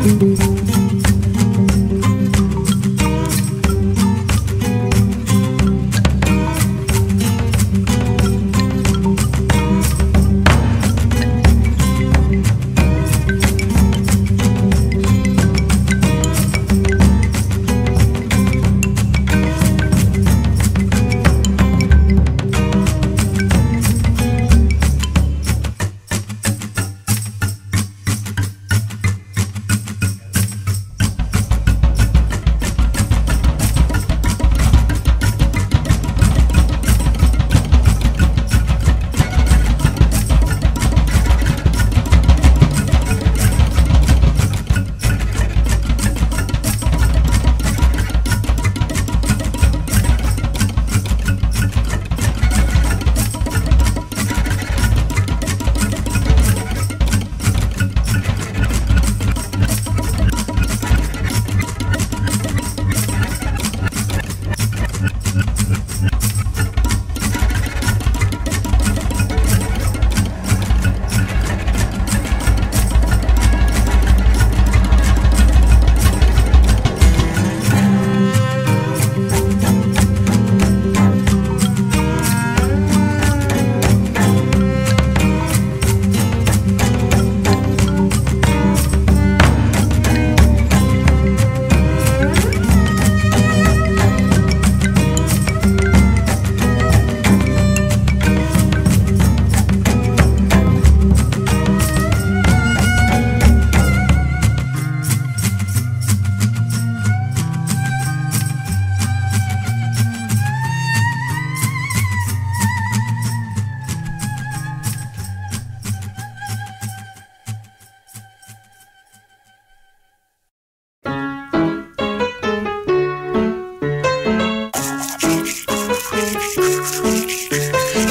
Den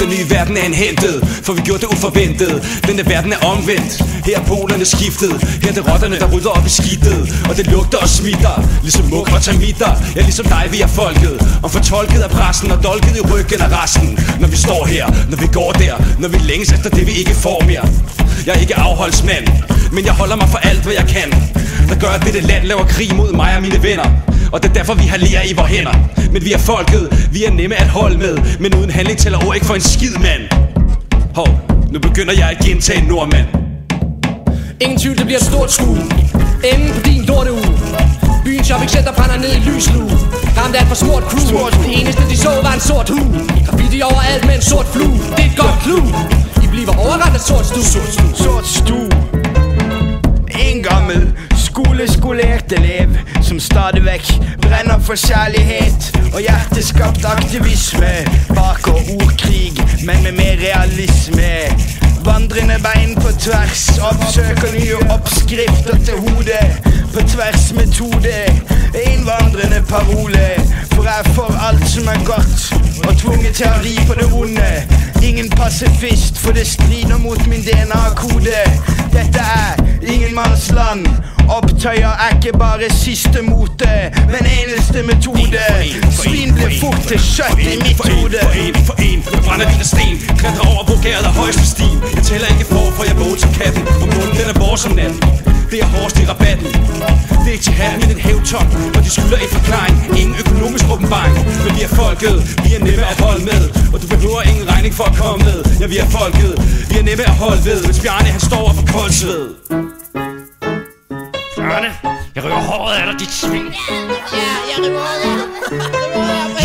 nye verden er indhentet, for vi gjorde det uforventet. Denne verden er omvendt, her er polerne skiftet. Her er det rotterne, der rydder op i skidtet. Og det lugter og smitter, ligesom muk og termitter. Ja, ligesom dig, vi er folket, og fortolket af pressen og dolket i ryggen af resten. Når vi står her, når vi går der, når vi længes efter det, vi ikke får mere. Jeg er ikke afholdsmand, men jeg holder mig for alt, hvad jeg kan. Der gør, at dette land laver krig mod mig og mine venner. Og det er derfor, vi har ler i vores hænder. Men vi er folket, vi er nemme at holde med. Men uden handling tæller ord ikke for en skid, mand. Hov, nu begynder jeg at gentage nordmand. Ingen tvivl, det bliver et stort skud. Enden på din lorteuge. Byens shoppingcenter brænder ned i lyslue. Ramt af et for smurt crew. Det eneste de så var en sort hue. Graffiti overalt med en sort flue. Det er et godt clue. I bliver overrendt af sort stue. Sort stue. En gammel skoleskolert elev som stadigvæk brænder for kærlighed og hjerteskapt aktivisme. Bak og ordkrig, men med mere realisme. Vandrende bein på tvers, opsøker nye oppskrifter til hodet. På tvers metode, en vandrende parole. For jeg får alt som er godt, og tvunget til at ri på det onde. Ingen pacifist, for det strider mot min DNA-kode. Dette er ingenmannsland. Opptøyer er ikke bare siste mote, men eneste metode. Svin blir fort til kjøtt i mitt hode. For en, jeg brænder din af sten. Klatrer over vulgæret af højeste sten. Jeg tæller ikke for jeg våger som katten. Og munden den er vores om natten. Det er hårdest i rabatten. Det er ikke til hat, men en hævtop. Og de skylder en forklaring, ingen økonomisk åbenbaring. Men vi er folket, vi er nemme at holde med. Og du behøver ingen regning for at komme med. Ja, vi er folket, vi er nemme at holde ved. Hvis Bjarne han står og får koldsved. Bjarne, jeg river håret af dig, dit svin. Ja, jeg river håret af dig.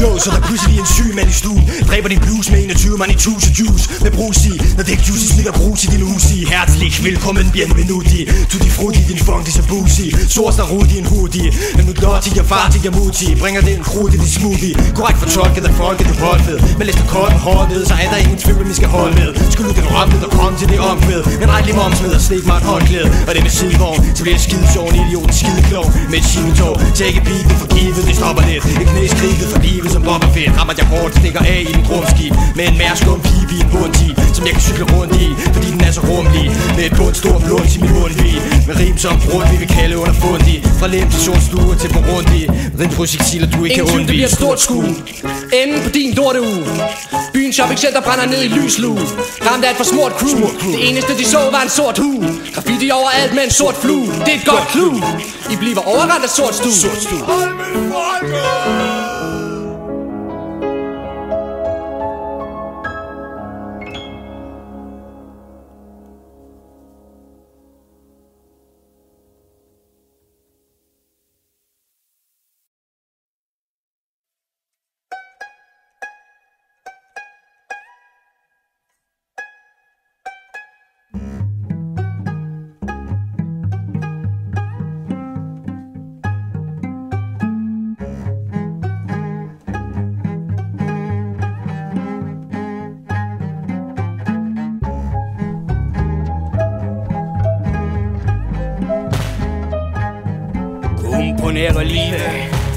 Jo, så der pludselig en syg mand i stuen. Dræber din blues med 21 mand i tusind juice. Med brus i, når det ikke juicy slikker brus i din usi. Herzlich velkommen, bienvenuti. Tutti frutti, din funk, så boozy. Sors og rudi, en hoodie. Men nu glotti, jeg fartig, jeg muti. Bringer det en krud i din smoothie. Korrekt fortolket af folket, det boldved. Men læs det kort med hårdt ned, så er der ingen tvivl, vi skal holde med. Skulle du den ramme, der kom til det omkvæd. Men ret lige momsmed og slik mig et håndklæde. Og det med sidevogn, så bliver jeg skidesjov, en idioten skideklog. Med et shimitog, tække bilen for givet, det stopper lidt. Et knæskriget for livet. Stukket som Boba Fett, rammer jeg hårdt, stikker af i en rumskib med en mærskum pibe i en bundti, som jeg kan cykle rundt i, fordi den er så rummelig. Med et bundstor blunds i min mundvig, med rim som brud, vi vil kalde underfundig. Fra Lem til Solstue til Burundi, ren projektiler du ikke kan undvige. Ingen tvivl, det bliver et stort skue. Enden på din lorteuge. Byens shoppingcenter brænder ned i lyslue. Ramt af et for smurt crew. Det eneste de så var en sort hue. Graffiti overalt med en sort flue. Det er et godt clue. I bliver overrendt af sort stue. Hold med folket! Komponerer livet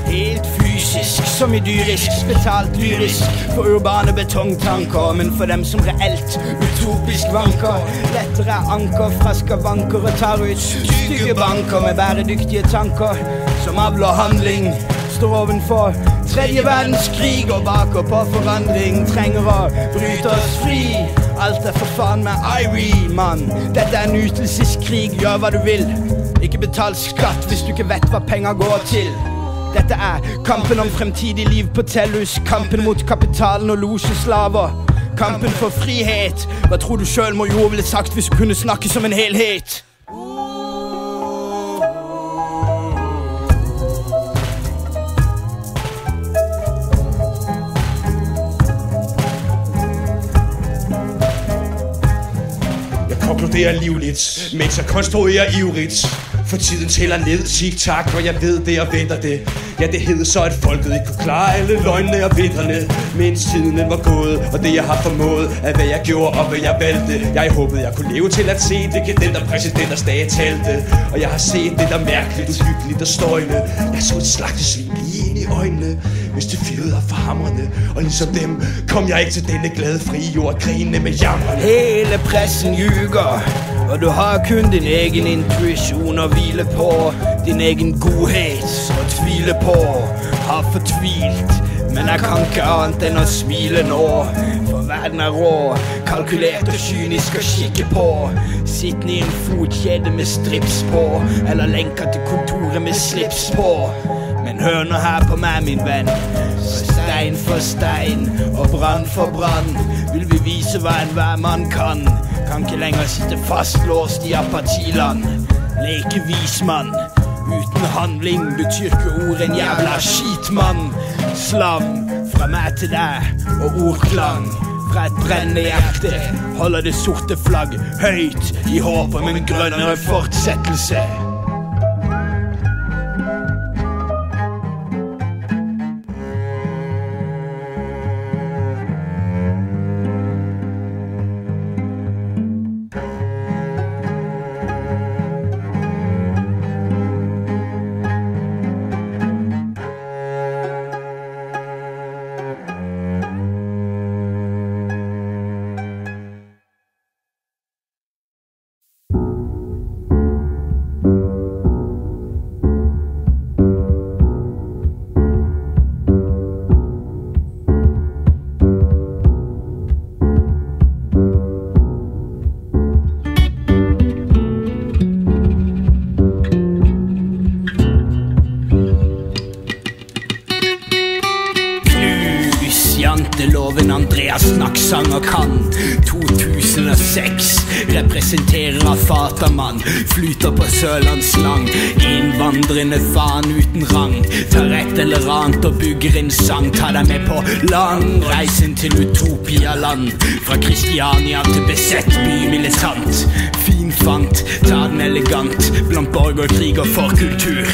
helt fysisk, som i dyrisk, betalt lyrisk for urbane betongtanker, men for dem som reelt utopisk vanker. Lettere anker fra skavanker og tar ut stygge banker med bæredyktige tanker som avler handling. Står ovenfor tredje verdenskrig og baker på forandring. Trenger å bryte oss fri. Alt er for faen med Irie, mann. Dette er en ytelseskrig, gjør hva du vil. Ikke betal skatt hvis du ikke vet hva penger går til. Dette er kampen om fremtidig liv på Tellus. Kampen mot kapitalen og loseslaver. Kampen for frihet. Hva tror du selv må jo ville sagt hvis du kunne snakke som en helhet? konkluderer livligt, mens jeg konstruerer ivrigt. For tiden tæller ned, tic-tac, og jeg ved det og venter det. Ja, det hed så, at folket ikke kunne klare alle løgnene og vintrene, mens tiden den var gået, og det jeg har formået, at hvad jeg gjorde og hvad jeg valgte. Jeg håbede, jeg kunne leve til at se dekadenter præsidenters dage talte. Og jeg har set det der mærkeligt, uhyggeligt og støjende. Jeg så et slagtesvin lige ind i øjnene, hvis det fyrede op for hamrene. Og ligesom dem kom jeg ikke til denne glade frie jord, grinende med jammerne. Hele pressen ljuger, og du har kun din egen intuition at hvile på. Din egen godhed at tvile på. Har fortvilt, men jeg kan ikke annet enn å smile nå. For verden er rå, kalkulert og kynisk å kikke på. Sittende i en fotkjede med strips på, eller lenker til kontoret med slips på. Men hør nå her på meg, min venn. For stein og brann for brann vil vi vise hva enhver mann kan. Kan ikke lenger sitte fastlåst i apatiland. Leke vismann uten handling betyr ikke ord en jævla skitmann. Slam fra meg til deg og ordklang fra et brennende hjerte holder det sorte flagg høyt i håp om en grønnere fortsettelse. Janteloven Andreas Snakksanger kan 2006 representerer av fatamann. Flyter på Sørlandslang, innvandrende faen uten rang. Tar et eller annet og bygger en sang. Ta deg med på lang reisen til Utopia-land. Fra Kristiania til besett by militant. Finfant, ta den elegant blant borgerkrig og forkultur.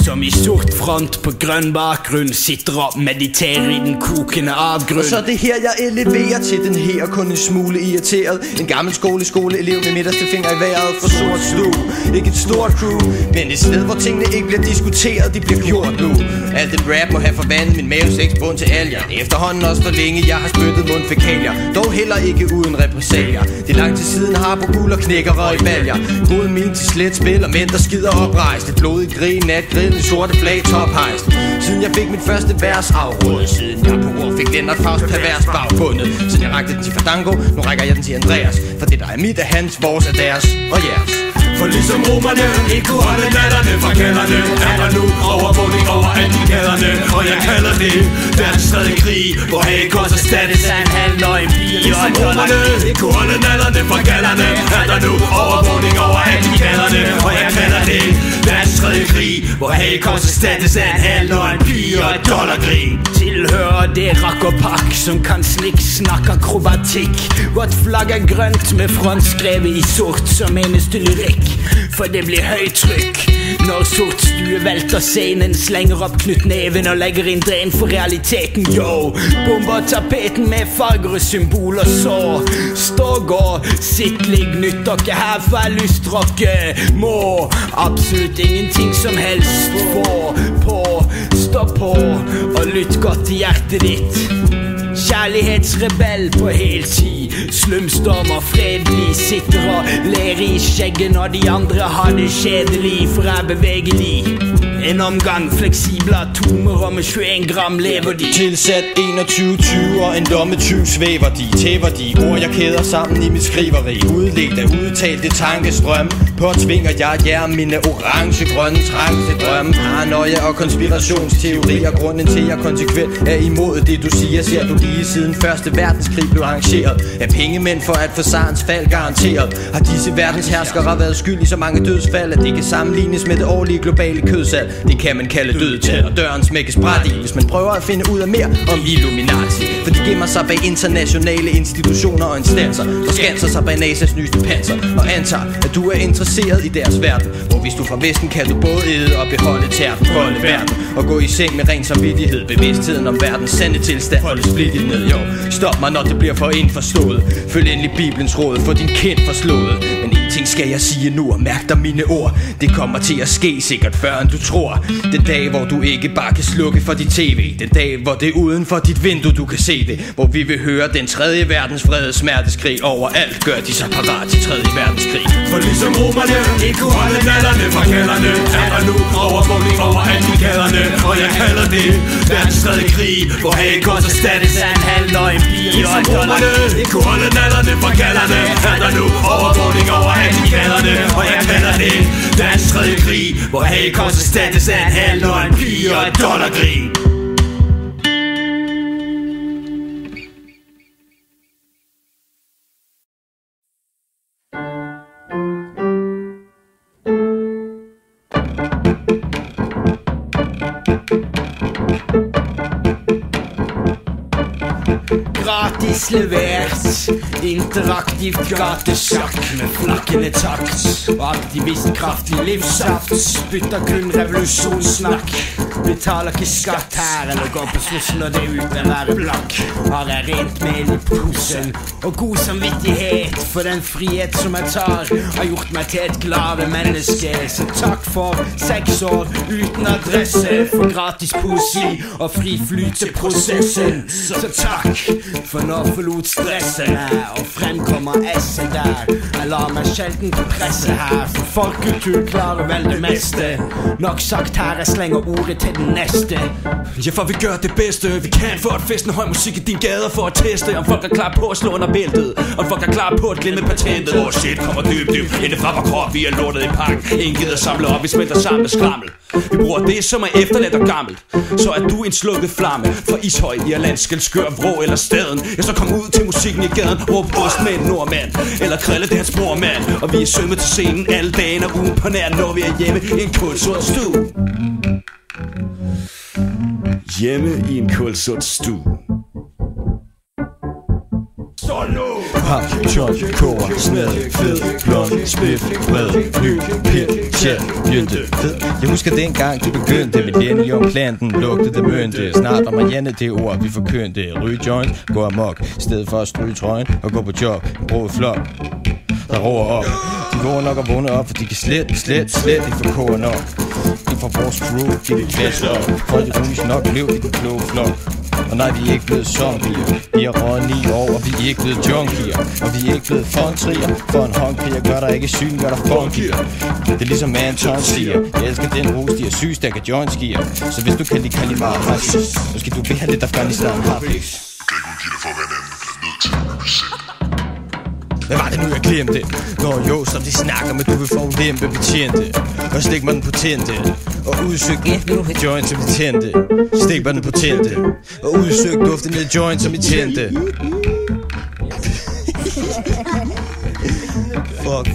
som i sort front på grøn bakgrunn sitter og mediterer i den kokende avgrunn. Og så er det her jeg eleverer til den her kun en smule irriteret. En gammel skoleelev med midterste finger i vejret for sort stue. Ikke et stort crew, men et sted hvor tingene ikke bliver diskuteret, de bliver gjort nu. Alt den rap må have forvandlet min mavesæksbund til alger. Det er efterhånden også for længe jeg har spyttet mundfækalier, dog heller ikke uden repressalier. Det er langt til siden har på guld og knækker og i valjer. God min til slet spil og mænd der skider oprejst. Et blodigt grin, natgrillen i sorte flag tophejst. Siden jeg fik mit første vers afrådet, siden jeg på ord fik Lennart Faust pervers bagfundet. Siden jeg rakte den til Fandango, nu rækker jeg den til Andreas. For det der er mit er hans, vores er deres og jeres. For ligesom romerne ikke kunne holde natterne fra kælderne, er der nu overvågning over alle de gaderne. Og jeg kalder det verdens tredje krig, hvor Hagekors erstattes af en halvnøgen pige. Ligesom romerne ikke kunne holde natterne fra kælderne, er der nu overvågning over alle de gaderne. Og jeg kalder det verdens tredje krig, hvor Hagekors erstattes af en halvnøgen pige og et dollarkrig. Tilhører det rak og pak, som kan snakke akrobatik. Vårt flagg er grønt med frontskrevet i sort som eneste lyrik. For det blir høytrykk når sort stue velter scenen, slenger opp knyttneven og legger inn dren for realiteten. Yo, bomber tapeten med farger og symboler, så stå gå, sitt ligg, nytt dere her for jeg lystrokke. Må absolutt ingenting som helst få på, stå på og lytt godt i hjertet ditt. Kjærlighetsrebell på heltid, slumstormer fredelig, sitter og ler i skjegget når de andre har det kjedelig, for jeg er bevegelig. En omgang fleksibel atomer og med 21 gram lever de. Tilsat 21-20 og en lommetyv svæver de, tæver de ord jeg kæder sammen i mit skriveri. Udlægt af udtalte tankestrøm, påtvinger jeg jer mine orange-grønne trang til drømme. Paranoia og konspirationsteorier, grunden til jeg konsekvent er imod det du siger. Ser du lige siden første verdenskrig blev arrangeret af pengemænd for at få Sarens fald garanteret. Har disse verdensherskere været skyld i så mange dødsfald, at det kan sammenlignes med det årlige globale kødsal. Det kan man kalde dødtal, og døren smækkes bræt i, hvis man prøver at finde ud af mere om Illuminati. For de gemmer sig bag internationale institutioner og instanser, forskanser sig bag NASA's nyeste panser, og antager, at du er interesseret i deres verden. Hvor hvis du fra Vesten kan du både æde og beholde tærten kolde verden, og gå i seng med ren samvittighed. Bevidstheden om verdens sande tilstand holdes splittet ned, jo. Stop mig når det bliver for indforstået. Følg endelig Bibelens råd, få din kind forslået. Men en ting skal jeg sige nu, og mærk dig mine ord. Det kommer til at ske sikkert før end du tror. Den dag hvor du ikke bare kan slukke for dit tv. Den dag hvor det er uden for dit vindue du kan se det. Hvor vi vil høre den tredje verdens vrede smerteskrig. Overalt gør de sig parat til tredje verdenskrig. For ligesom romerne ikke kunne holde natterne fra kælderne, er der nu overvågning over alle de gaderne. Og jeg kalder det verdens tredje krig, hvor Hagekors erstattes af en halvnøgen pige og et dollarkrig. Ikke kunne holde natterne fra kælderne, er der nu overvågning over alle de gaderne. Og jeg kalder det verdens tredje krig, hvor Hagekors erstattes af en halvnøgen pige og et dollarkrig. Gratis levert, interaktivt gatesjakk med flakkende takt og aktivistkraftig livssaft. Spytter kun revolusjonssnakk, betaler ikke skatt her eller går på slussen og det uten å være blakk. Har jeg rent mel i posen og god samvittighet for den frihet som jeg tar, har gjort meg til et glade menneske. Så takk for 6 år uten adresse, for gratis poesi og fri flyt til prosessen. Så takk for nå forlot stresset og fremkommer esset der. Jeg lar meg sjelden presse her, for folkekultur klarer vel det meste. Nok sagt her, jeg slenger ordet til den næste. Ja, for vi gør det bedste vi kan for at feste høj musik i din gader, for at teste om folk er klar på at slå under bæltet, om folk er klar på at glemme patentet. Shit kommer dybt inde fra vor krop, vi er lortet i pakken. Ingen gider samle op, vi smelter sammen med skrammel. Vi bruger det som er efterladt og gammelt. Så er du en slukket flamme fra Ishøj, Irland, Skelskør, Vrå eller Staden. Jeg så kom ud til musikken i gaden, råb ost med en nordmand, eller Krille det hans bror mand. Og vi er synget til scenen alle dagen og ugen på nær, når vi er hjemme i en kulsort stue. Hjemme i en kulsort stue. Så nu hip-hop, joint, koger, sned, fed, blond, spliff, bred, ny, pil, tjel, jynte, fed. Jeg husker dengang du begyndte, millennium-planten lugtede det mønte. Snart var Marianne det ord, vi forkyndte. Ryge joints, gå amok, i stedet for at stryge trøjen og gå på job. Brug flok, der roer op. De går nok og vågne op, for de kan slet ikke få koger nok. De får vores crew, de kan klasse op. For de ryges nok liv i den kloge flok. Og nej, vi er ikke blevet zombier. Vi har røget 9 år, og vi er ikke blevet junkier. Og vi er ikke blevet fondtrier. For en håndkriger gør der ikke syn, gør der funkier. Det er ligesom Anton siger. Jeg elsker den rus, de er syg, stakker jointskier. Så hvis du kan lide Kalimar Hashish, nu skal du have lidt Afghanistan Hafiz. Kan ikke give dig for, hvad en anden bliver nødt til at blive sendt. Hvad var det nu, jeg glemte? Nå jo, som de snakker, men du vil få ulempe betjente. Og stik mig den potente. Og udsøg joint som I tændte. Stik mig den potente. Og udsøg duftende joint som I tændte. Fuck.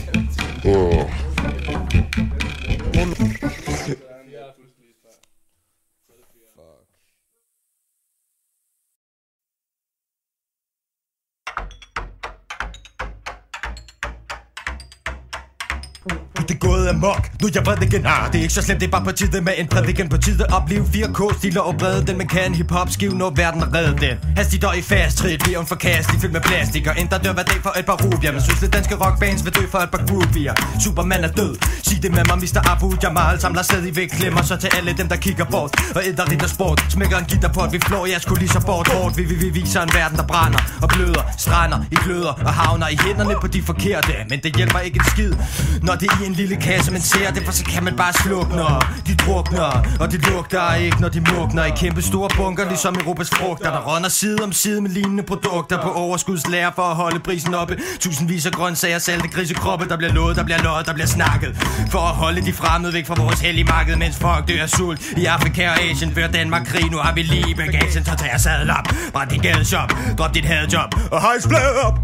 Det er gået amok, nu jeg ved igen. Det er ikke så slemt, det er bare på tide med en prædiken. På tide at opleve 4K-stiler og brede den. Man kan hip-hop skive, når verden er reddet den. Hastigt og i fast trit, bliver en forkastelig fyldt med plastik. Og endda dør hver dag for et par rubier. Men synes det danske rockbands vil dø for et par groupier. Superman er død, sig det med mig, Mr. Abu Jamal. Samler stadig væk klemmer så til alle dem, der kigger bort. Og æder ridder sport, smækker en guitarport. Vi flår jeres kulisser bort. Vi viser en verden, der brænder og bløder. Strander i gløder og havner i hænderne på de forkerte. Men det hjælper ikke en skid, når det er i en lille kasse, man ser det, for så kan man bare slukke, når de drukner. Og det lugter ikke, når de mugner i kæmpe store bunker, ligesom Europas frugter, der runder side om side med lignende produkter på overskudslærer for at holde prisen oppe. Tusindvis af grøntsager, salte grisekroppe, der bliver lovet, der bliver løjet, der bliver snakket, for at holde de fremmede væk fra vores hellige marked, mens folk dør af sult. I Afrika og Asien fører Danmark krig, nu har vi lige bagagen, så tag jer sadel op. Brænd din gadeshop, drop dit hadjob og hejs flaget op.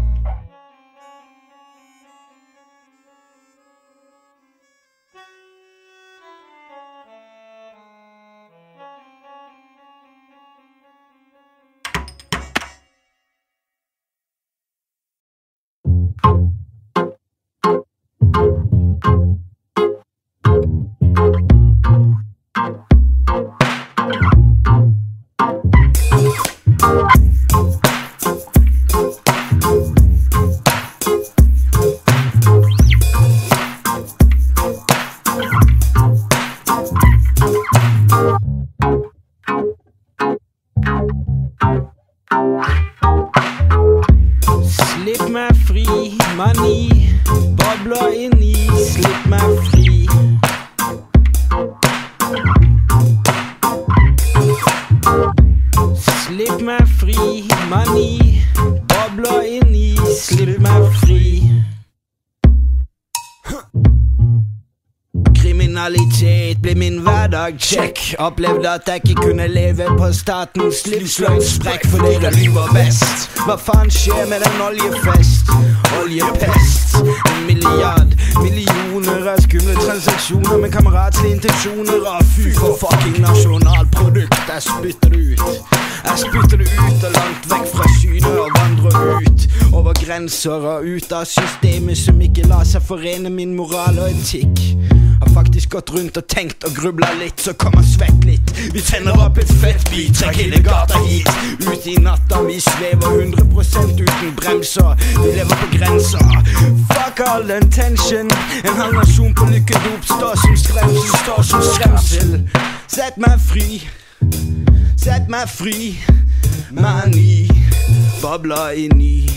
Slip mig fri, money bobler ind i. Slip mig fri. Slip mig fri, money bobler ind i. Slip mig fri. Kriminalitet blev min hverdag, check. Oplevde at jeg ikke kunne leve på statens livsløgnsspræk, fordi der lyver bedst. Hvad fanden sker med den oliefest? Oliepest. En millioner af skymle transaktioner med kameratslige intentioner. Og fy for fucking nationalprodukt. Jeg spytter det ud og langt væk fra synet og vandrer ud over grænser og ud af systemet som ikke lader sig forene min moral og etik. Har faktisk gått rundt og tenkt og grublet litt, så kom og svett litt. Vi tenner opp et fett beat, trekk hele gata hit. Ut i natta, vi svever 100% uten bremser. Vi lever på grensa. Fuck all den tension. En halv nasjon på lykkedop står som skremsel, står som skremsel. Sett meg fri. Sett meg fri. Mani. Babler inni.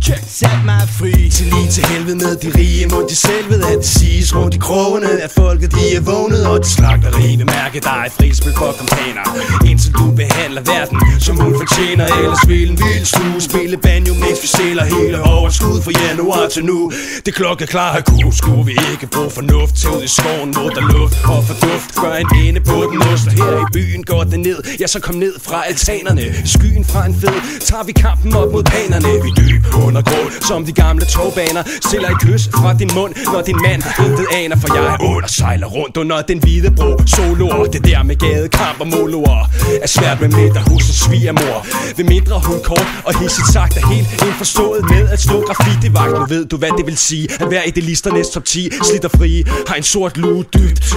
Check. Sæt mig fri. Til lige til helvede med de rige, må de selv ved at det siges rundt i krogene, at folket de er vågnet, og de slagteri vil mærke dig et frispil for kampaner, indtil du behandler verden som hun fortjener. Ellers vil en vild stue spille banjo, mens vi sælger hele overskud fra januar til nu. Det klokkeklar kunne skulle vi ikke bruge fornuft til ud i skoven, hvor der luft og forduft. Gør en ende på den ost, her i byen går det ned. Ja, så kom ned fra altanerne, skyen fra en fed, tager vi kampen op mod panerne. Vi dyb undergrund. Som de gamle togbaner stiller et kys fra din mund, når din mand intet aner. For jeg er ond og sejler rundt under den hvide bro. Soloer, det der med gadekamp og moloer er svært med mindre husens svigermor. Ved mindre hun kort og hissigt sagt er helt indforstået med at stå graffiti-vagt. Nu ved du hvad det vil sige at være idealisternes top 10. Slitter fri, har en sort lue dybt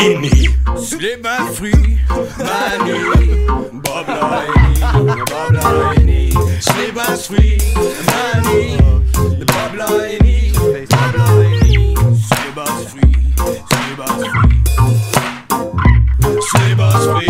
indeni. Slip mig fri, money, bobler ind i. Slip mig fri, money, bobler ind i. Slip os fri, slip os fri.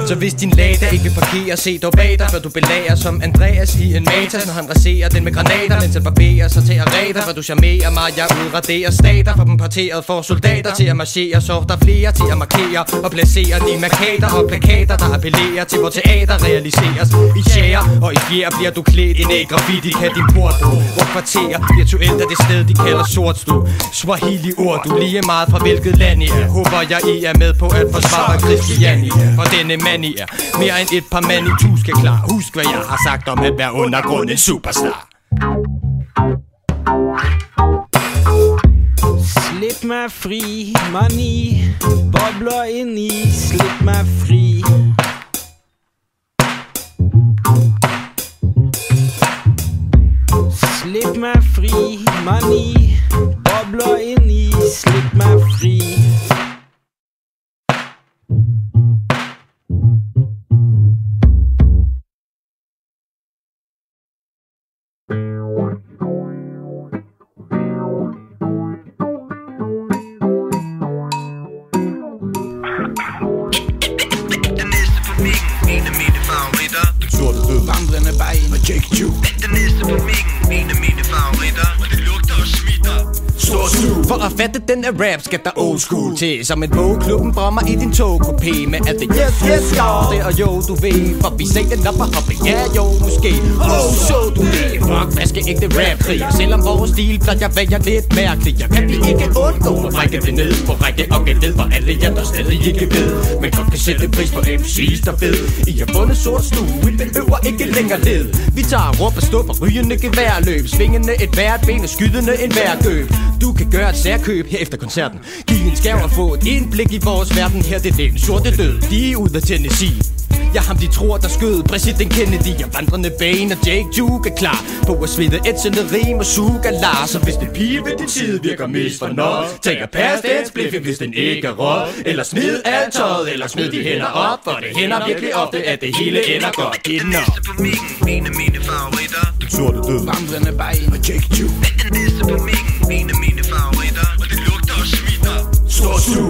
Så hvis din lada ikke vil parkere, se dog bag dig, før du belager som Andreas i en Matas. Når han raserer den med granater, mens han barberer sig til at redder. For du charmerer mig, jeg udraderer stater. For dem parteret for soldater til at marchere. Så der er flere til at markere og placere de markader og plakater, der appellerer til hvor teater realiseres. I tjære og i fjer bliver du klædt i næ graffiti. Kan din portbro, hvor kvarter virtuelt er det sted de kalder sortstue. Swahili-ord, du lige meget fra hvilket land I er. Håber jeg I er med på at forsvare Christiani. For denne mand I er mere end et par mand I tu skal klar. Husk hvad jeg har sagt om at være undergrundens superstar. Slip mig fri, money, bobler ind i. Slip mig fri. Slip mig fri, money, bobler ind i. Slip mig fri. Vandrende Bein og Jake Ju. Den næste på mængden, en af mine favoritter. Og det lugter og smitter. For at fatte den rap skal der old school til. Som et bogklubben brommer i din togkopé med alt det yes, det og jo du ved. For vi sagde den op og hoppe, ja jo måske. Så du ved, fuck vaskeægte rap-kriger. Selvom vores stil plejer være lidt mærkelig. Jeg kan vi ikke undgå at række det ned. På række og gened for alle jer der stadig ikke ved. Men godt kan sætte pris på MC's der ved. I har fundet sort stue, vi behøver ikke længere led. Vi tager råb og stå for rygende geværløb. Svingende et hvert ben og skydende en hver køb. Du kan gøre et særkøb her efter koncerten. Giv en skærv og få et indblik i vores verden. Her det er den sorte død, de er ude af Tennessee. Jeg ham de tror der skød præsident Kennedy. Jeg vandrende Bane og Jake Juke er klar på at svide ætsende rim og suge lar. Så hvis det pige ved din side virker mest for noget, tag at passe den spliffe hvis den ikke er råd. Eller smid alt tøjet, eller smid de hænder op. For det hænder virkelig ofte at det hele ender godt. Den næste på mængden, en af mine favoritter. Den sorte død. Vandrende Bein og Jake Ju. Den næste på mængden, en af mine favoritter. Og det lugter og smitter.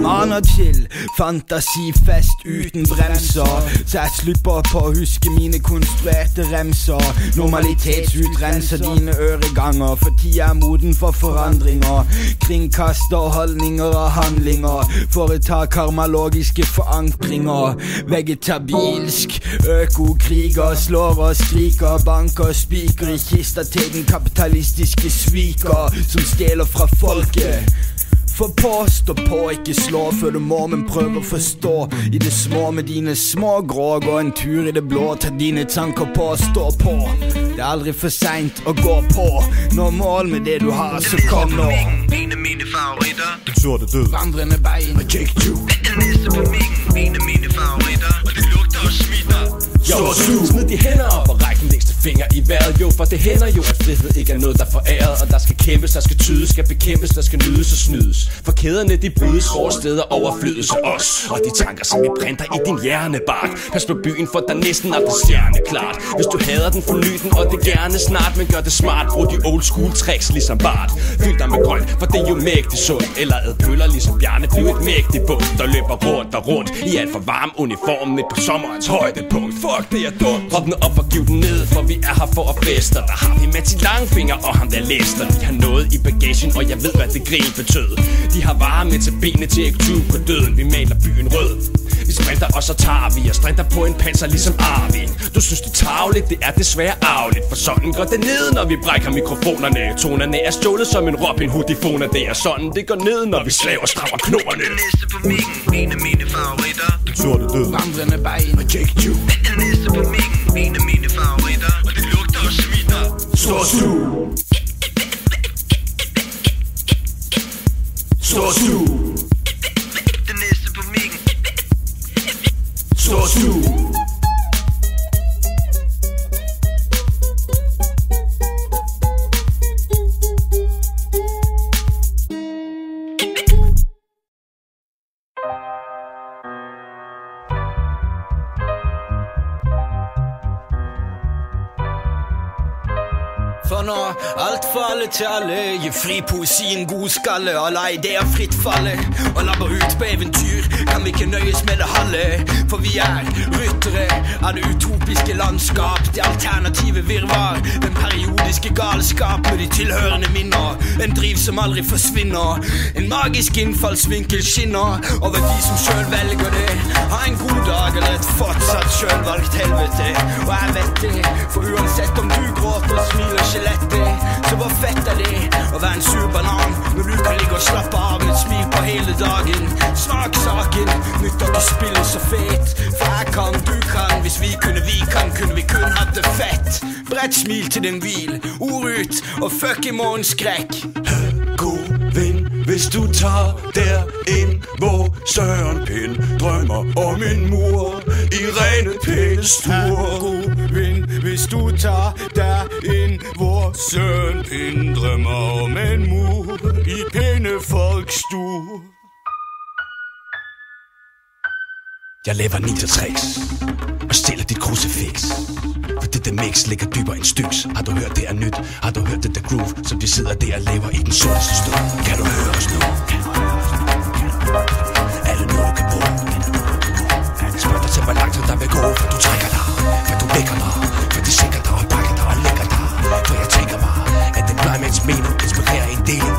Maner til fantasi fast uden bremser. Så jeg slipper på at huske mine konstruerte remser. Normalitetsutrenser dine øreganger. Fordi jeg er moden for forandringer. Kringkaster holdninger og handlinger. Foretar karmalogiske forankringer. Vegetabilsk økokriger. Slår og skriker, banker og spiker i kister til den kapitalistiske sviker. Som stjæler fra folket. For påstå på, ikke slå før du må, men prøv at forstå. I det små med dine små grå. Gå en tur i det blå, ta dine tanker på og stå på. Det er aldrig for sent at gå på. Nå mål med det du har, så kom nå. En af mine favoritter. Den sorte død. Vandrende Bein og Jake Ju. Den næste på mængden, en af mine favoritter. Og det lugter og smitter. Smid de hænder op og ræk den længste finger i vejret. Jo, for det hænder jo, at frihed ikke er noget, der er foræret. Og der skal kæmpes, der skal tydes, skal bekæmpes, der skal nydes og snydes. For kæderne, de brydes, vores steder overflydes af os. Og de tanker, som vi printer i din hjernebark. Pas på byen, for der næsten er det stjerne klart. Hvis du hader den, forny den, og det gerne snart. Men gør det smart, brug de old school tricks ligesom Bart. Fyld dig med grønt, for det er jo mægtigt sundt. Eller ad pøller ligesom Bjarne, bliv et mægtigt bund. Der løber rundt og rundt i alt for varm uniform midt på sommerens højdepunkt. Fuck, det er dumt. Drop den op og giv den ned, for vi er her for at feste. Der har vi Matti Langfinger og ham der Lester. De har noget i bagagen, og jeg ved hvad det grin betød. De har varer med til benene til ikke tue på døden. Vi maler byen rød. Vi sprinter og så tager vi og strinter på en panser ligesom Arvin. Du synes det er tarveligt, det er desværre arveligt. For sådan går det ned, når vi brækker mikrofonerne. Tonerne er stjålet som en Robin Hood i foner. Det er sådan det går ned, når vi slaver strammer knoerne. Den næste på mængden, en af mine favoritter. Den sorte død. Vandrende Bein og Jake Ju. Den næste på mængden, en af mine favoritter. Og det lugter og smitter. Stor stue. Stor stue. Den næste på mikken. Stor stue. For når alt falder til alle, giv fri poesien god skalle, og lej det er frit falde, og lapper ut på eventyr, kan vi ikke nøjes med det halve. For vi er ryttere av det utopiske landskap, det alternative virvar, den periodiske galskap med de tilhørende minner. En driv som aldri forsvinner, en magisk innfallsvinkel skinner over de som selv velger det. Ha en god dag eller et fortsatt selvvalgt helvete. Og jeg vet det, for uansett om du gråter og smiler skjelettet, så hvor fett er det å være en sur banan når du kan ligge og slappe av med et smil på hele dagen. Smak saken, nytt at du spiller så fet, for jeg kan, du kan, hvis vi kunne vi kun hatt det fett. Brett smil til din hvil, ord ut og fuck i morgenskrekk. God vind, hvis du tager derind, hvor Søren Pind drømmer om en mur i rene pæne stuer. God vind, hvis du tager derind, hvor Søren Pind drømmer om en mur i pæne folks stue. Jeg laver ninja-tricks og stiller dit krucifix, for det mix ligger dybere end styks. Har du hørt det er nyt? Har du hørt det der groove, som vi sidder der og laver i den sorteste stue? Kan du høre os nu? Er det noget du kan bruge? Spørg dig til hvor langt der vil gå, for du trækker dig, for du vækker dig, for det sikrer dig og bakker dig og lægger dig. For jeg tænker mig, at den climax mening inspirerer en del.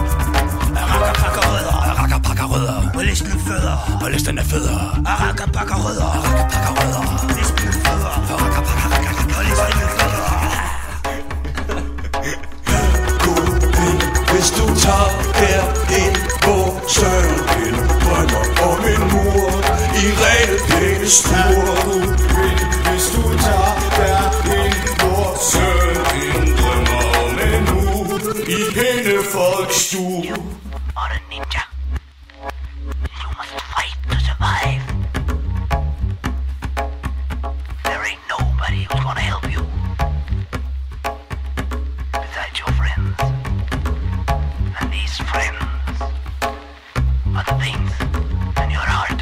Rakker pakker rødder, på listen af fødder, på listen af fødder. Rakker pakker rødder, på listen af fødder, rakker pakker på listen af fødder. God vind, hvis du tager derind, hvor Søren Pind drømmer om en mur i rene pæne stuer. God vind, hvis du tager derind, hvor Søren Pind drømmer om en mur i pæne folks stue. Or a ninja. You must fight to survive. There ain't nobody who's gonna help you besides your friends. And these friends are the things in your heart.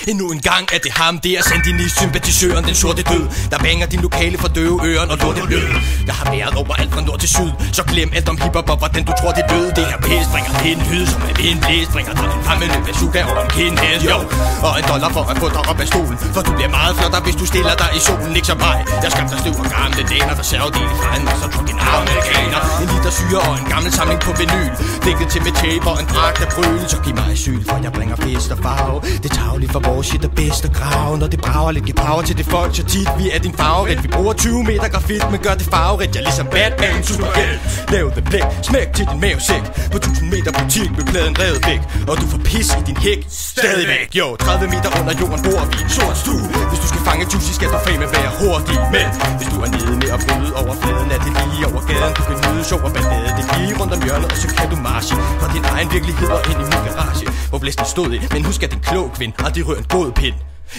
Endnu en gang er det ham der, sandinist-sympatisøren, den sorte død, der banger din lokale for døve øren og lortet blød. Jeg har været overalt fra nord til syd, så glem alt om hiphop og hvordan du tror det døde. Det her pæs bringer en lyd, som er en blæs, bringer dig en fremmede bazooka og en kindhæs, jo. Og $1 for at få dig op af stolen, for du bliver meget flottere, hvis du stiller dig i solen, ikke som mig. Jeg skabte støv og gamle dæner, reservedel i frem, og så druk en amerikaner. En liter syre og en gammel samling på vinyl, dækket til med tape og en dragt af bryl. Så giv mig asyl, for jeg bringer fest og farve. Det er tagligt for vores shit er bedst at grave. Når det brager lidt, giv power til det folk, så tit vi er din favorit. Vi bruger 20 meter grafit, men gør det farverigt. Jeg er ligesom Batman, superhelt. Lav det blæk, smæk til din mavesæk. På 1000 meter butik med pladen revet væk, og du får pis i din hæk stadigvæk. Jo, 30 meter under jorden bor vi i en sort stue. Hvis du skal fange juicy, skal du fame være hurtig. Men hvis du er nede med at bryde over fladen, er det lige over gaden. Du kan nyde sjov og ballade, det er lige rundt om hjørnet, og så kan du marche fra din egen virkelighed og ind i min garage, hvor blæsten stod i. Men husk at din klog kvind aldrig rører en god pind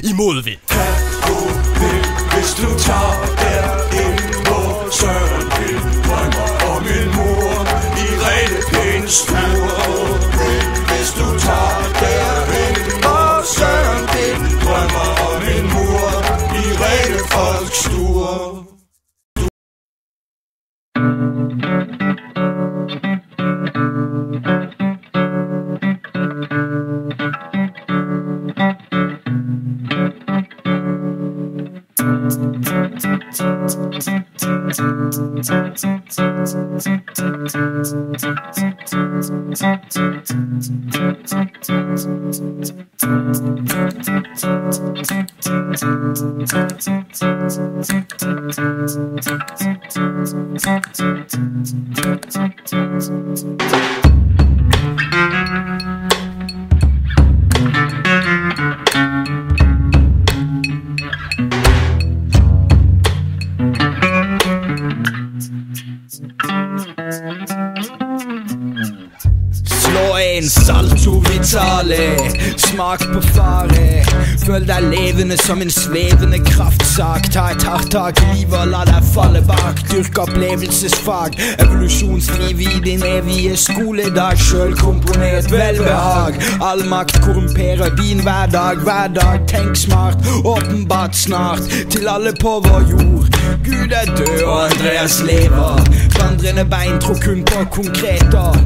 i modvind. Kan du vil, hvis du tager derind, hvor Søren Pind drømmer om en mur i rene pæne stuer. Hvis du tager derind, hvor Søren Pind drømmer om en mur i rene folks stuer. Slå en salto vitale, smak på fare. Føl deg levende som en svevende kraftsak. Ta et hardt tak i livet og la deg falle bak. Dyrk opplevelsesfag, evolusjonsliv i din evige skoledag. Sjølkomponert velbehag, all makt korrumperer din hverdag. Hver dag, tenk smart, åpenbart snart. Til alle på vår jord, Gud er død og Andreas lever. Vandrende bein tror kun på konkreter.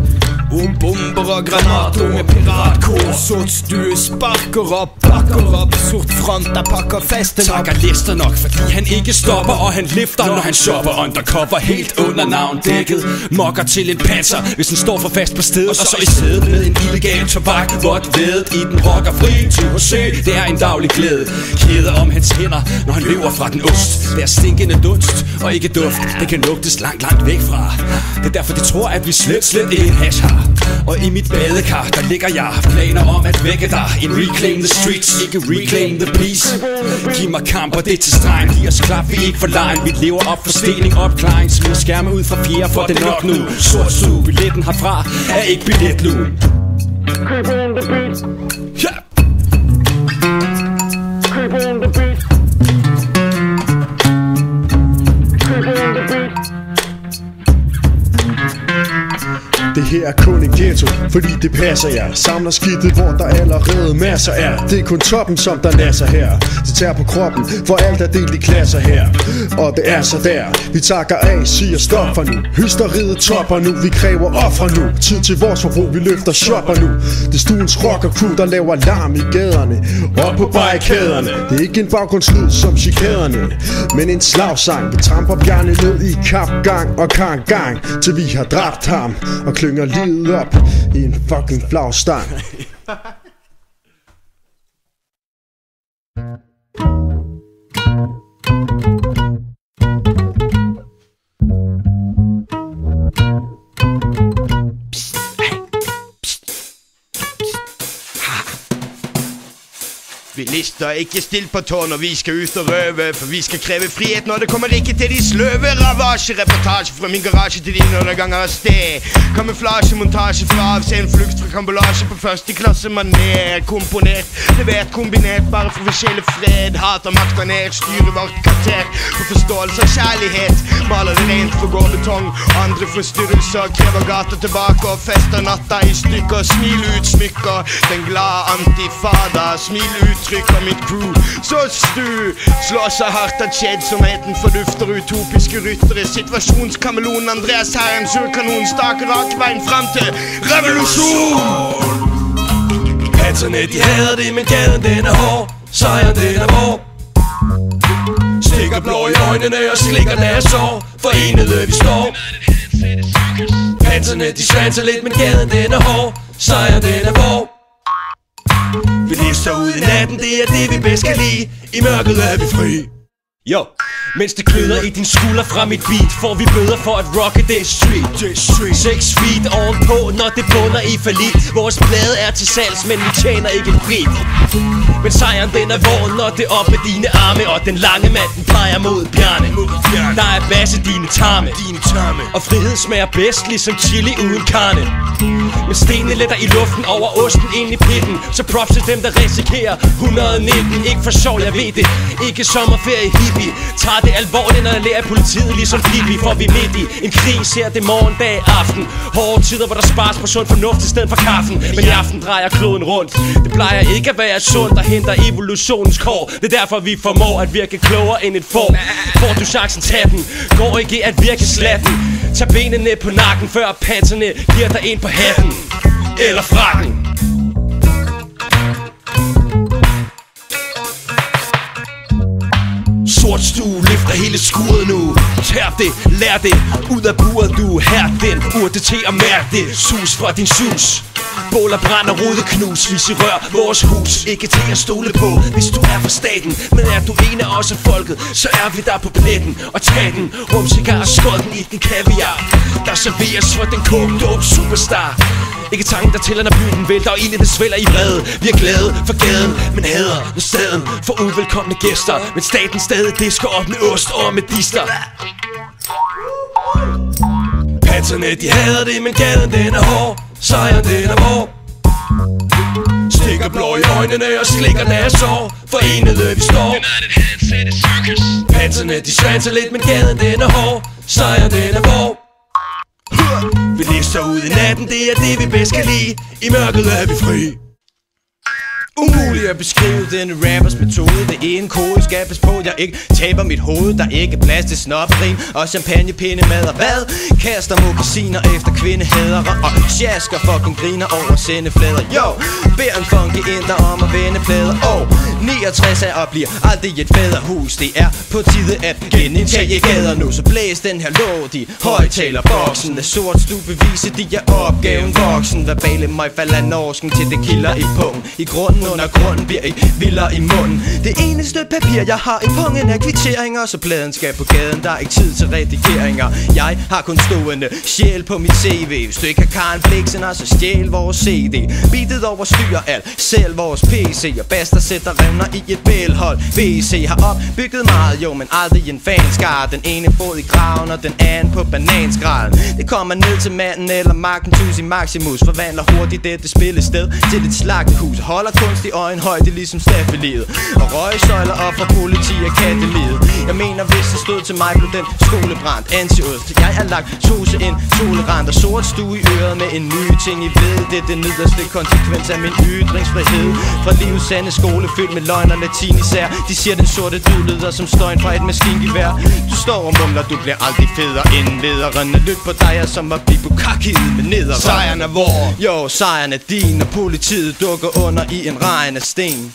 Og bomber og granater med piratkår. Sortstue sparker opp, pakker opp. Sort front der pakker festen opp. Takker lister nok, fordi han ikke stopper. Og han lifter, når han shopper undercover. Helt under navndækket, mokker til en panser, hvis han står for fast på stedet. Og så i sædet med en illegal tobak. Vådt vedet i den rockerfri THC. Det er en daglig glæde. Kæder om hans hænder, når han løber fra den ost. Det er stinkende dunst, og ikke duft. Det kan lugtes langt, langt væk fra. Det er derfor de tror, at vi slet ikke hash har. Og i mit badekar, der ligger jeg planer om at vække dig. En reclaim the streets, ikke reclaim the peace. Giv mig kamp, og det er til stregen. Giv os klap, vi ikke for lejen. Vi lever op for stening, opklaring. Smid skærme ud fra fjerde, for det nok nu. Sort suge, billetten herfra er ikke billetluen. Ja! Det her er kun en ghetto, fordi det passer jer. Samler skidtet, hvor der allerede masser er. Det er kun toppen, som der nasser her. Det tager på kroppen, for alt er delt i klasser her. Og det er så der, vi takker af, siger stop for nu. Hysteriet topper nu, vi kræver ofre nu. Tid til vores forbrug, vi løfter shopper nu. Det er stuens rocker crew, der laver larm i gaderne. Op på barrikaderne. Det er ikke en baggrundslyd som chikaderne, men en slagsang. Vi tramper bjerne ned i kapgang og gang, til vi har dræbt ham og klynger livet op i en fucking flagstang. Vi lister ikke stilt på tå når vi skal ut og røve, for vi skal kræve frihet når det kommer ikke til de sløve. Ravage, reportage fra min garage til dine underganger af sted. Kamuflage, montage fra avsend, flugt fra kambolage på første klasse maner. Komponert, levert, kombinert, bare for forskjellig fred. Hat og makt og ned, styrer vårt kvarter på forståelse av kjærlighet. Maler det rent for gåbetong, andre forstyrrelser. Krever gata tilbake og fester natta i stykker. Smil ut smykker, den glade antifada. Smil ut trykker mitt crew. Så stu slår seg hardt at kjedsomheten fordufter utopiske ryttere. Situasjonskameleon Andreas Herrens urkanon staker rak veien frem til revolusjon. Panserne de hader det, men gaden den er hård. Sejren den er vor. Stikker blå i øjnene og slikker deres sår. Forenede vi står. Panserne de svanser lidt, men gaden den er hård. Sejren den er vor. Vi lister ud i natten, det er det vi bedst kan lide. I mørket er vi fri. Jo, mens det kløder i din skulder fra mit beat, får vi bøder for at rocke det street. 6 feet ovenpå, når det bunder i fallit. Vores blade er til salgs, men vi tjener ikke en brit. Men sejren den er vor, når det op med dine arme. Og den lange mand, den peger mod bjørne. Der er basse dine tarme. Og frihed smager bedst, ligesom chili uden karne. Men stenene letter i luften over osten ind i pitten. Så props til dem, der risikerer 119. Ikke for sjov, jeg ved det. Ikke sommerferie hippie. Tager det alvorligt, når jeg lærer politiet ligesom Pippi. For vi midt i en krig, ser det morgen, dag, aften. Hårde tider, hvor der spares på sund fornuft i stedet for kaffen. Men i aften drejer kloden rundt. Det plejer ikke at være sundt, der henter evolutionens kår. Det er derfor vi formår at virke klogere end et får. Får du chancen, tag den. Går ikke at virke slatten. Tag benene på nakken, før panserne giver dig ind på hatten. Eller frakken. Sort stue, løfter hele skuret nu. Tær det, lær det, ud af buret du. Her den, urte til at mærke det. Sus fra din sus. Båler, brænder, rudeknus, vi rør vores hus. Ikke til at stole på, hvis du er fra staten. Men er du en af os af folket, så er vi der på pletten. Og tag den, rumcigar og skål den i den kaviar. Der serveres for den kogedåb superstar. Ikke tanken der tæller, når byen vælter, og egentlig det svælder i vrede. Vi er glade for gaden, men hader når staden for uvelkomne gæster. Men staten stadig disker op med ost og med dister. Patterne de hader det, men gaden den er hård. Sejren den er vor. Stikker blå i øjnene og slikker deres sår. Forenede vi står. Patterne de svanser lidt, men gaden den er hård. Sejren den er vor. Vi lister ud i natten, det er det vi bedst kan lide. I mørket er vi fri. Umuligt at beskrive denne rappers metode. Det ene kode skal passe på, jeg ikke taber mit hoved. Der er ikke plads til snopperin og champagnepinde mad og hvad? Kaster mokasiner efter kvindehædere og sjasker fucking griner over sendeflader. Yo, beder en funky inder om at vende plader. Og 69 er og bliver aldrig et fædrehus. Det er på tide at genindtage gader nu. Så blæs den her låt i højtalerboksen. Af sort stubeviser, de er opgaven voksen. Verbale mig falder norsken til det kilder i pungen. I grunden under grunden bliver I vildere i munden. Det eneste papir jeg har i pungen er kvitteringer. Så pladen skal på gaden, der er ikke tid til redigeringer. Jeg har kun stående sjæl på mit CV. Hvis du ikke har Karen Bliksen, så stjæl vores CD. Beatet over styr alt, selv vores PC. Og Baster sætter revner i et bælhold. VC har opbygget meget, jo, men aldrig en fanskare. Den ene fod i graven og den anden på bananskralden. Det kommer ned til manden eller Magnus i Maximus. Forvandler hurtigt dette spillested til et slagtehus. Holder kunst i øjenhøjde ligesom staffelivet. Og røgsøjler op fra politiakademiet. Jeg mener hvis det stod til mig blev den skolebrændt. Anti-ost, jeg er lagt tose ind tolerant. Og sort stue i øret med en ny ting I ved. Det er den nederste konsekvens af min ytringsfrihed. Fra livets sande skole fyldt med løgn og latin især. De siger den sorte du lyder som støjen fra et maskingevær. Du står og mumler, du bliver aldrig federe end lederen. Lyt på dig er som at blive bukakket med nederen. Sejren er vor. Jo, sejren er din. Og politiet dukker under i en regn af sten.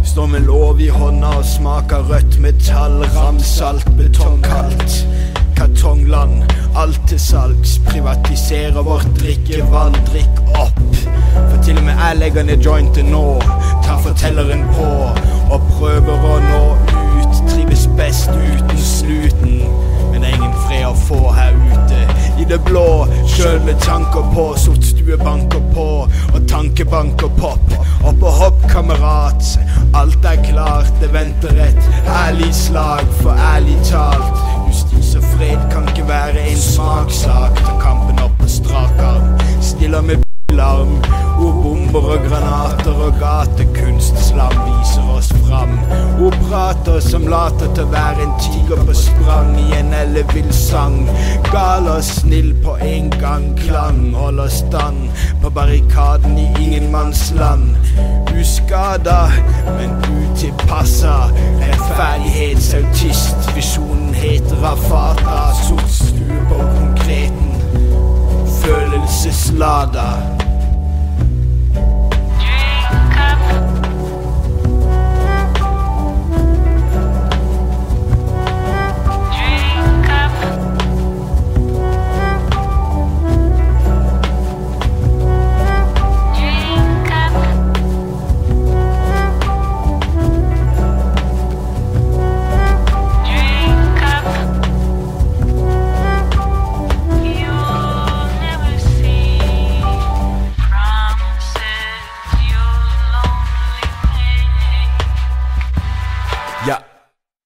Står med lov i hånda og smaker rødt metall. Ramsalt, betongkaldt. Kartongland, alt til salgs. Privatiserer vårt drikkevann, drikk opp. For til og med jeg legger ned jointen nå. Tar fortelleren på og prøver å nå ut. Trives best uten snuten. Men det er ingen fred å få her ute i det blå. Sjøl med tanker på, sort stue banker på og tankebanker pop. Opp og hopp, kamerat. Alt er klart, det venter et ærlig slag. For ærlig talt, justis og fred kan ikke være en smakssak. Ta kampen opp på strak arm. Stiller med larm. Ordbomber og granater og gatekunst. Slam viser oss fram. Ordprater som later til å være en tiger på sprang i en ellevill sang. Gal og snill på en gang. Klang holder stand på barrikaden i ingenmannsland. Uskada, men utilpassa. Rettferdighetsautist. Visjonen heter Rafata. Sort stue på konkreten. Følelseslada.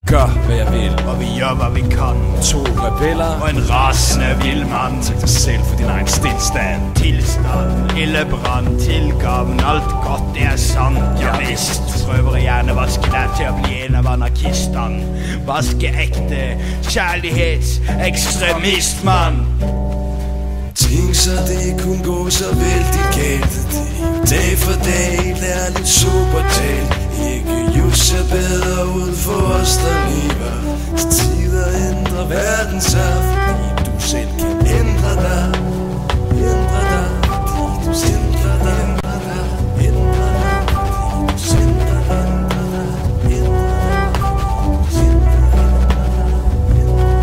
Gør hvad jeg vil, og vi gør hvad vi kan. 2 rebeller Og en rasende vildmand. Tak dig selv for din egen stillstand. Tilstand, ildebrand, tilgaven, alt godt det er sant, ja visst. Prøver gjerne vaske deg til å bli en av anarkistene. Vaskeekte kjærlighetsekstremist, mann. Ting så det kunne gå så vældig galt. Dag for dag, lær lidt supertalt. Ikke just er bedre uden for os, der lever. Tider ændrer verden sig, fordi du selv kan ændre dig. Ændre dig, fordi du ændre dig. Ændre dig, ændre dig, fordi du ændre dig. Ændre dig, ændre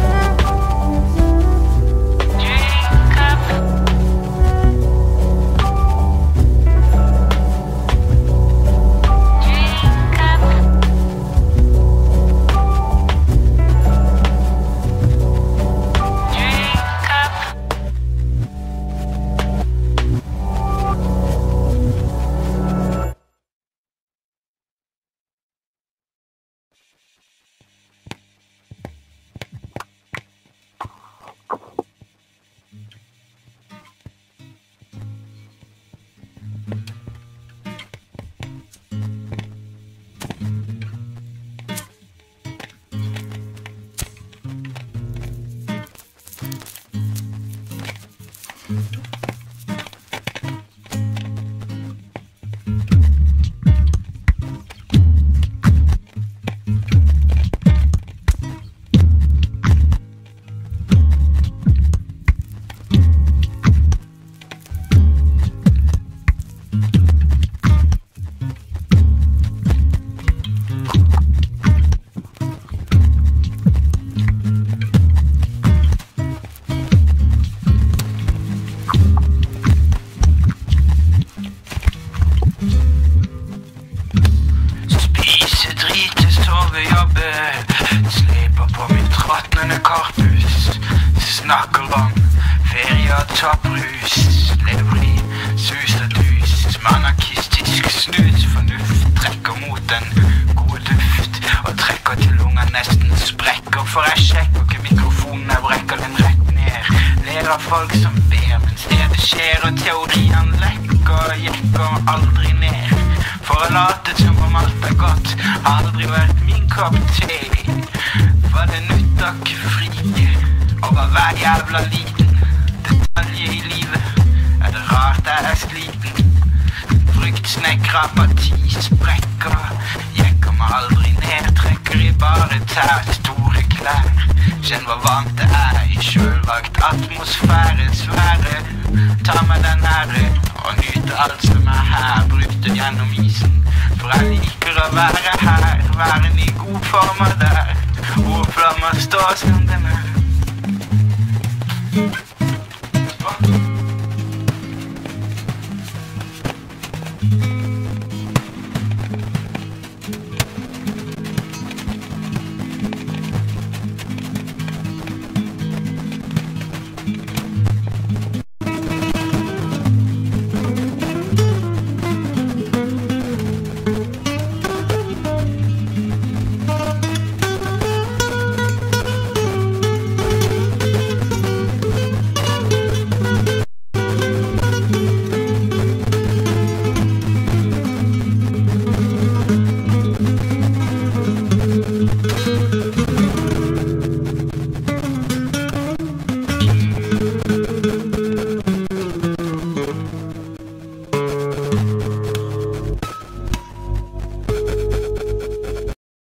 dig. Thank you.